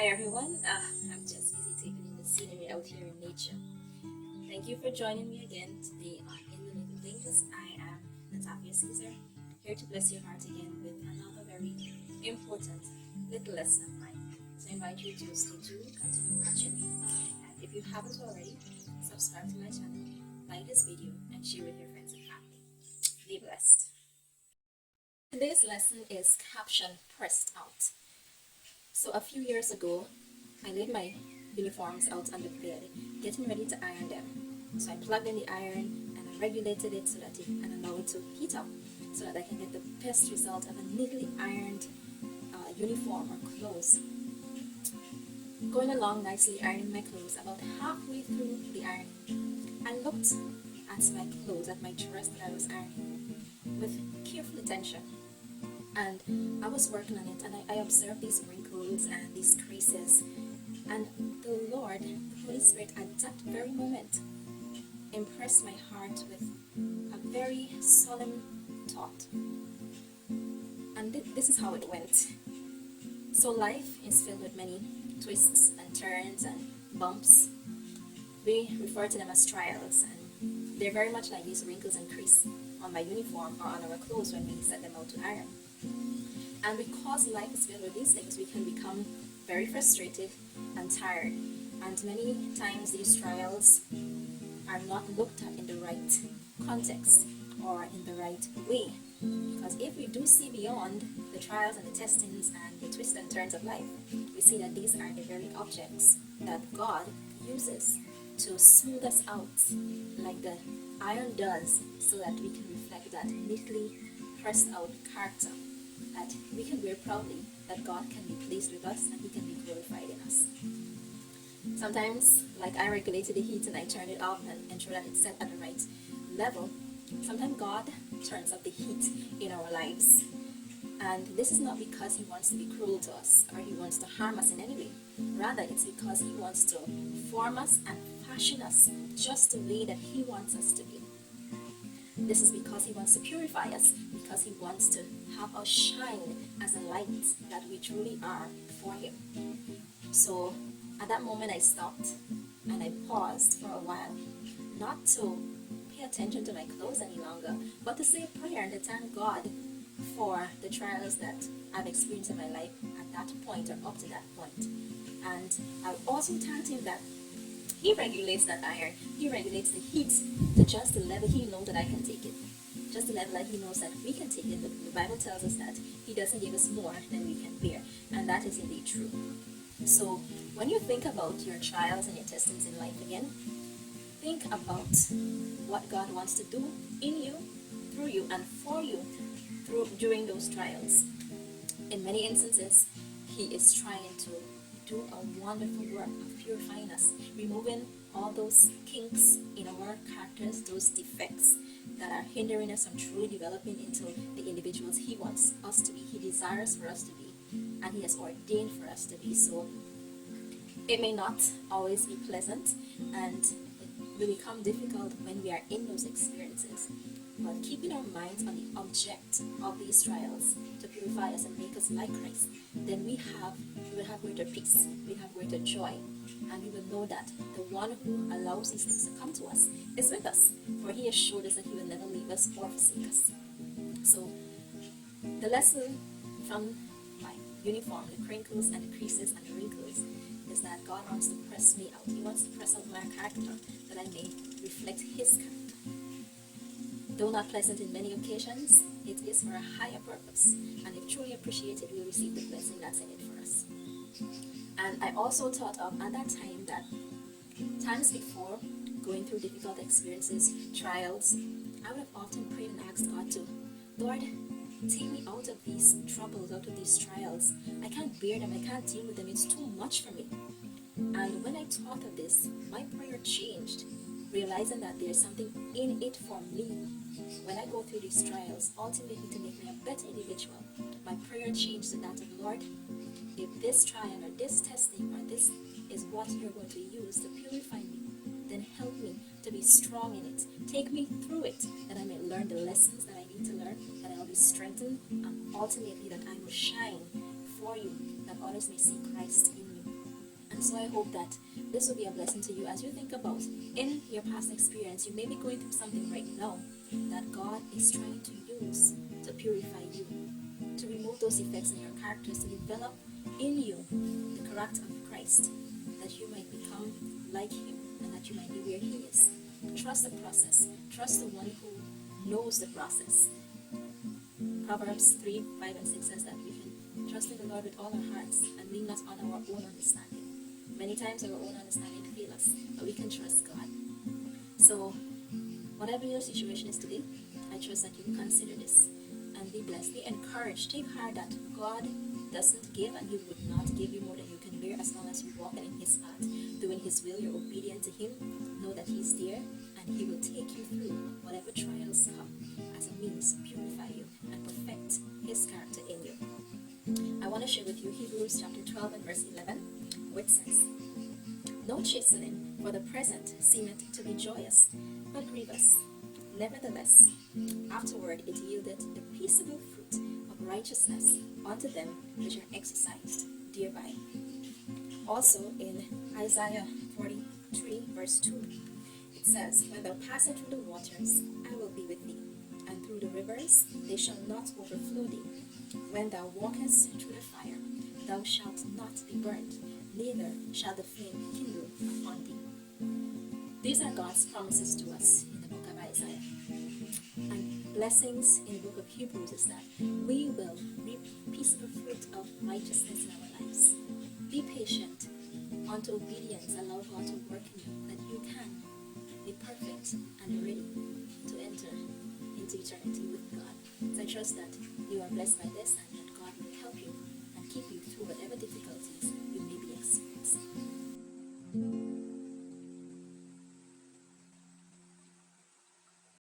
Hi everyone, I'm just busy taking in the scenery out here in nature. Thank you for joining me again today on In the Little Things. I am Natafia Caesar, here to bless your heart again with another very important little lesson of mine. So I invite you to stay tuned, continue watching, and if you haven't already, subscribe to my channel, like this video, and share with your friends and family. Be blessed. Today's lesson is captioned Pressed Out. So a few years ago, I laid my uniforms out on the bed, getting ready to iron them. So I plugged in the iron and I regulated it so that it and allow it to heat up, so that I can get the best result of a neatly ironed uniform or clothes. Going along nicely ironing my clothes, about halfway through the ironing, I looked at my clothes, at my dress that I was ironing, with careful attention. And I was working on it, and I observed these wrinkles and these creases, and the Lord, the Holy Spirit, at that very moment impressed my heart with a very solemn thought. And this is how it went. So life is filled with many twists and turns and bumps. We refer to them as trials, and they're very much like these wrinkles and creases on my uniform or on our clothes when we set them out to iron. And because life is filled with these things, we can become very frustrated and tired. And many times these trials are not looked at in the right context or in the right way. Because if we do see beyond the trials and the testings and the twists and turns of life, we see that these are the very objects that God uses to smooth us out like the iron does, so that we can reflect that neatly pressed out character, that we can wear proudly, that God can be pleased with us and He can be glorified in us. Sometimes, like I regulated the heat and I turned it off and ensure that it's set at the right level, sometimes God turns up the heat in our lives. And this is not because He wants to be cruel to us or He wants to harm us in any way. Rather, it's because He wants to form us and fashion us just the way that He wants us to be. This is because He wants to purify us, because He wants to have us shine as a light that we truly are for Him. So at that moment I stopped and I paused for a while, not to pay attention to my clothes any longer, but to say a prayer and to thank God for the trials that I've experienced in my life at that point or up to that point. And I also thanked Him that He regulates that iron. He regulates the heat to just the level He knows that I can take it. Just the level that He knows that we can take it. The Bible tells us that He doesn't give us more than we can bear. And that is indeed true. So when you think about your trials and your testings in life again, think about what God wants to do in you, through you, and for you during those trials. In many instances, He is trying to do a wonderful work of purifying us, removing all those kinks in our characters, those defects that are hindering us from truly developing into the individuals He wants us to be, He desires for us to be, and He has ordained for us to be. So it may not always be pleasant, and it will become difficult when we are in those experiences. But keeping our minds on the object of these trials to purify us and make us like Christ, then we will have greater peace, we have greater joy, and we will know that the one who allows these things to come to us is with us, for He has showed us that He will never leave us or forsake us. So the lesson from my uniform, the crinkles and the creases and the wrinkles, is that God wants to press me out. He wants to press out my character that I may reflect His character. Though not pleasant in many occasions, it is for a higher purpose, and if truly appreciated, we'll receive the blessing that's in it for us. And I also thought of at that time that times before, going through difficult experiences, trials, I would have often prayed and asked God to, Lord, take me out of these troubles, out of these trials. I can't bear them, I can't deal with them, it's too much for me. And when I thought of this, my prayer changed, realizing that there's something in it for me. When I go through these trials, ultimately to make me a better individual, my prayer changed to that of, Lord, if this trial or this testing or this is what You're going to use to purify me, then help me to be strong in it. Take me through it, that I may learn the lessons that I need to learn, that I will be strengthened, and ultimately that I will shine for You, that others may see Christ in me. And so I hope that this will be a blessing to you as you think about in your past experience. You may be going through something right now that God is trying to use to purify you, to remove those effects in your characters, to develop in you the character of Christ, that you might become like Him and that you might be where He is. Trust the process. Trust the one who knows the process. Proverbs 3, 5, and 6 says that we can trust in the Lord with all our hearts and lean not on our own understanding. Many times our own understanding fails us, but we can trust God. So, whatever your situation is today, I trust that you will consider this and be blessed. Be encouraged. Take heart that God doesn't give, and He would not give you more than you can bear as long as you're walking in His path, doing His will, you're obedient to Him. Know that He's there and He will take you through whatever trials come as a means to purify you and perfect His character in you. I want to share with you Hebrews chapter 12 and verse 11, which says, "No chastening for the present seemeth to be joyous, but grievous. Nevertheless, afterward it yieldeth the peaceable fruit of righteousness unto them which are exercised thereby." Also in Isaiah 43 verse 2, it says, "When thou passest through the waters, I will be with thee, and through the rivers, they shall not overflow thee. When thou walkest through the fire, thou shalt not be burnt, neither shall the flame kindle upon thee." These are God's promises to us in the book of Isaiah. And blessings in the book of Hebrews is that we will reap peaceable fruit of righteousness in our lives. Be patient unto obedience. Allow God to work in you, that you can be perfect and ready to enter into eternity with God. So I trust that you are blessed by this and that God will help you and keep you through whatever difficulties